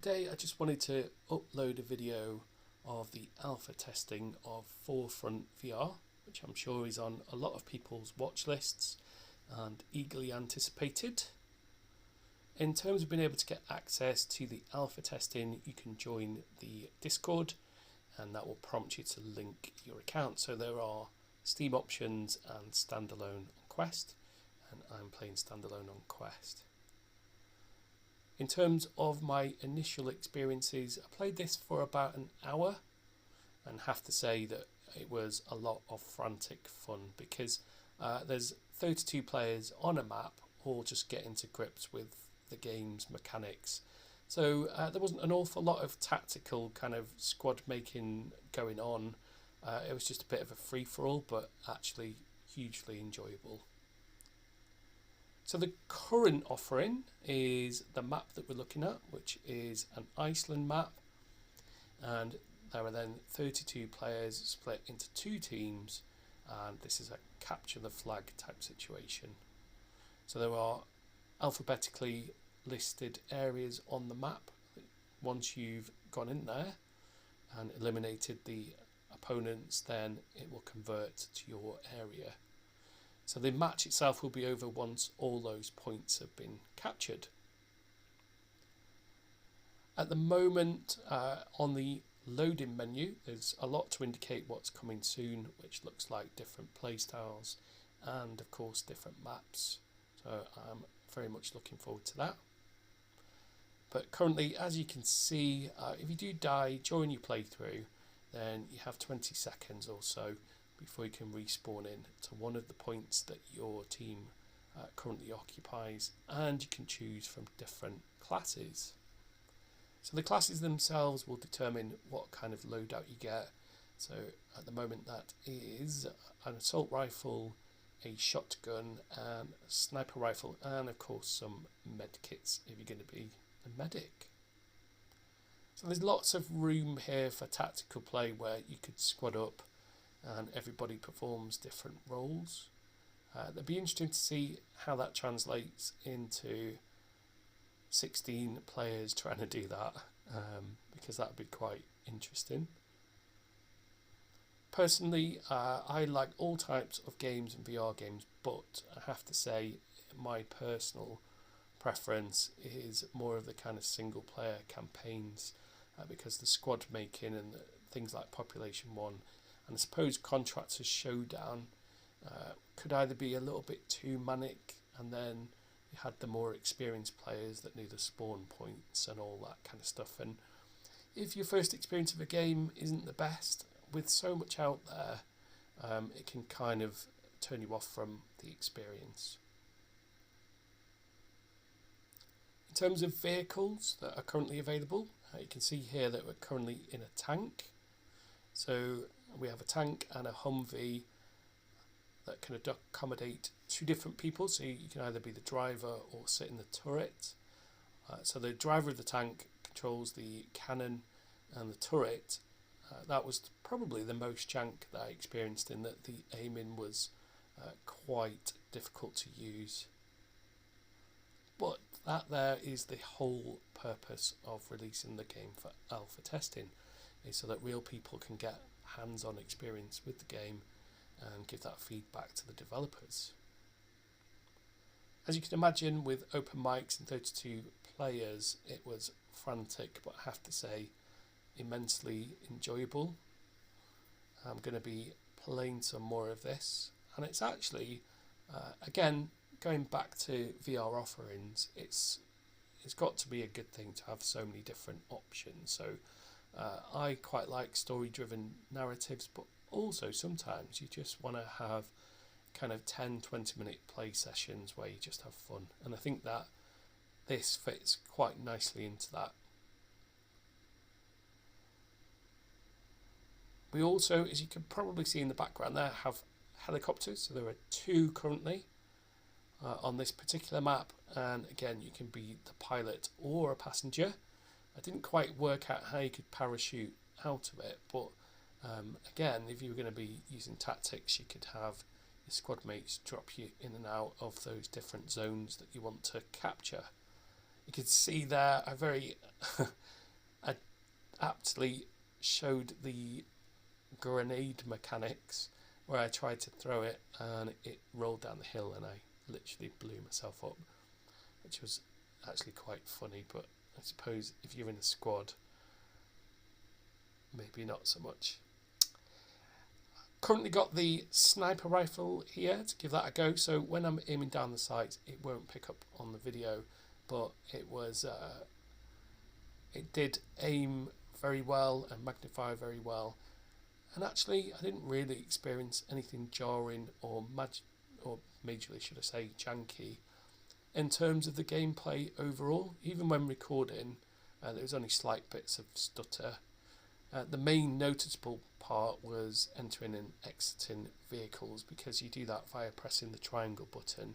Today I just wanted to upload a video of the alpha testing of Forefront VR, which I'm sure is on a lot of people's watch lists and eagerly anticipated. In terms of being able to get access to the alpha testing, you can join the Discord and that will prompt you to link your account. So there are Steam options and standalone on Quest, and I'm playing standalone on Quest. In terms of my initial experiences, I played this for about an hour and have to say that it was a lot of frantic fun because there's 32 players on a map all just getting to grips with the game's mechanics. So there wasn't an awful lot of tactical kind of squad making going on. It was just a bit of a free-for-all, but actually hugely enjoyable. So the current offering is the map that we're looking at, which is an Iceland map. And there are then 32 players split into two teams. And this is a capture the flag type situation. So there are alphabetically listed areas on the map. Once you've gone in there and eliminated the opponents, then it will convert to your area. So the match itself will be over once all those points have been captured. At the moment, on the loading menu, there's a lot to indicate what's coming soon, which looks like different playstyles and of course different maps. So I'm very much looking forward to that. But currently, as you can see, if you do die during your playthrough, then you have 20 seconds or so before you can respawn in to one of the points that your team currently occupies, and you can choose from different classes. So the classes themselves will determine what kind of loadout you get. So at the moment that is an assault rifle, a shotgun, and a sniper rifle, and of course some med kits if you're going to be a medic. So there's lots of room here for tactical play where you could squad up and everybody performs different roles. It'd be interesting to see how that translates into 16 players trying to do that, because that would be quite interesting. Personally, I like all types of games and VR games, but I have to say my personal preference is more of the kind of single player campaigns, because the squad making and things like Population 1 and I suppose Contractors Showdown could either be a little bit too manic, and then you had the more experienced players that knew the spawn points and all that kind of stuff. And if your first experience of a game isn't the best, with so much out there, it can kind of turn you off from the experience. In terms of vehicles that are currently available, you can see here that we're currently in a tank. So we have a tank and a Humvee that can accommodate two different people. So you can either be the driver or sit in the turret. So the driver of the tank controls the cannon and the turret. That was probably the most jank that I experienced, in that the aiming was quite difficult to use. But that there is the whole purpose of releasing the game for alpha testing, is so that real people can get hands-on experience with the game and give that feedback to the developers. As you can imagine, with open mics and 32 players, it was frantic, but I have to say immensely enjoyable. I'm going to be playing some more of this, and it's actually again, going back to VR offerings, it's got to be a good thing to have so many different options. So I quite like story-driven narratives, but also sometimes you just want to have kind of 10-20 minute play sessions where you just have fun, and I think that this fits quite nicely into that. We also, as you can probably see in the background there, have helicopters. So there are two currently on this particular map, and again you can be the pilot or a passenger. I didn't quite work out how you could parachute out of it, but again, if you were going to be using tactics, you could have your squad mates drop you in and out of those different zones that you want to capture. You can see there a very aptly showed the grenade mechanics, where I tried to throw it and it rolled down the hill and I literally blew myself up, which was actually quite funny. But I suppose if you're in a squad, maybe not so much. Currently got the sniper rifle here to give that a go. So when I'm aiming down the sights, it won't pick up on the video, but it did aim very well and magnify very well. And actually, I didn't really experience anything jarring or majorly, should I say, janky in terms of the gameplay overall. Even when recording, there was only slight bits of stutter. The main noticeable part was entering and exiting vehicles, because you do that via pressing the triangle button,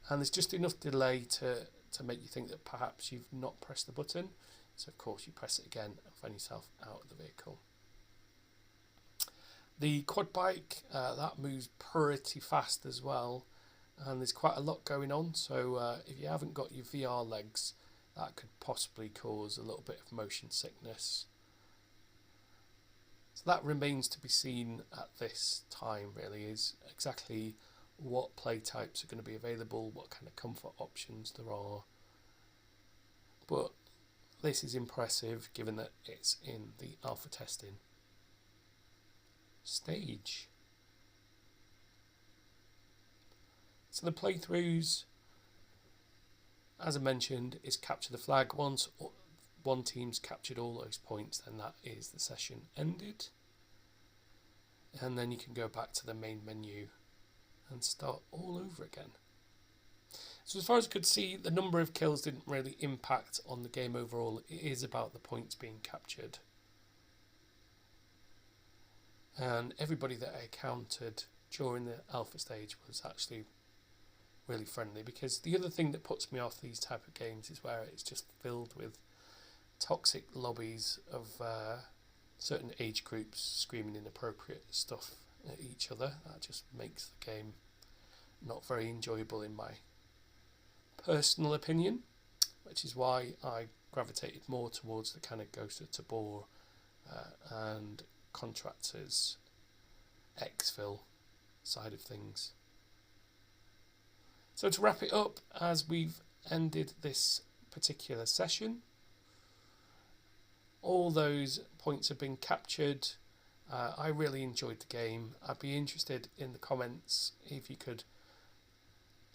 and there's just enough delay to make you think that perhaps you've not pressed the button. So of course you press it again and find yourself out of the vehicle. The quad bike, that moves pretty fast as well, and there's quite a lot going on. So if you haven't got your VR legs, that could possibly cause a little bit of motion sickness. So that remains to be seen at this time, really, is exactly what play types are going to be available, what kind of comfort options there are. But this is impressive given that it's in the alpha testing stage. So the playthroughs, as I mentioned, is capture the flag. Once one team's captured all those points, then that is the session ended. And then you can go back to the main menu and start all over again. So as far as I could see, the number of kills didn't really impact on the game overall. It is about the points being captured. And everybody that I encountered during the alpha stage was actually really friendly, because the other thing that puts me off these type of games is where it's just filled with toxic lobbies of certain age groups screaming inappropriate stuff at each other. That just makes the game not very enjoyable in my personal opinion, which is why I gravitated more towards the kind of Ghost of Tabor and Contractors exfil side of things. So to wrap it up, as we've ended this particular session, all those points have been captured. I really enjoyed the game. I'd be interested in the comments if you could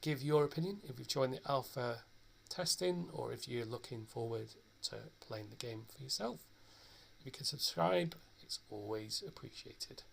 give your opinion, if you've joined the alpha testing, or if you're looking forward to playing the game for yourself. If you can subscribe, it's always appreciated.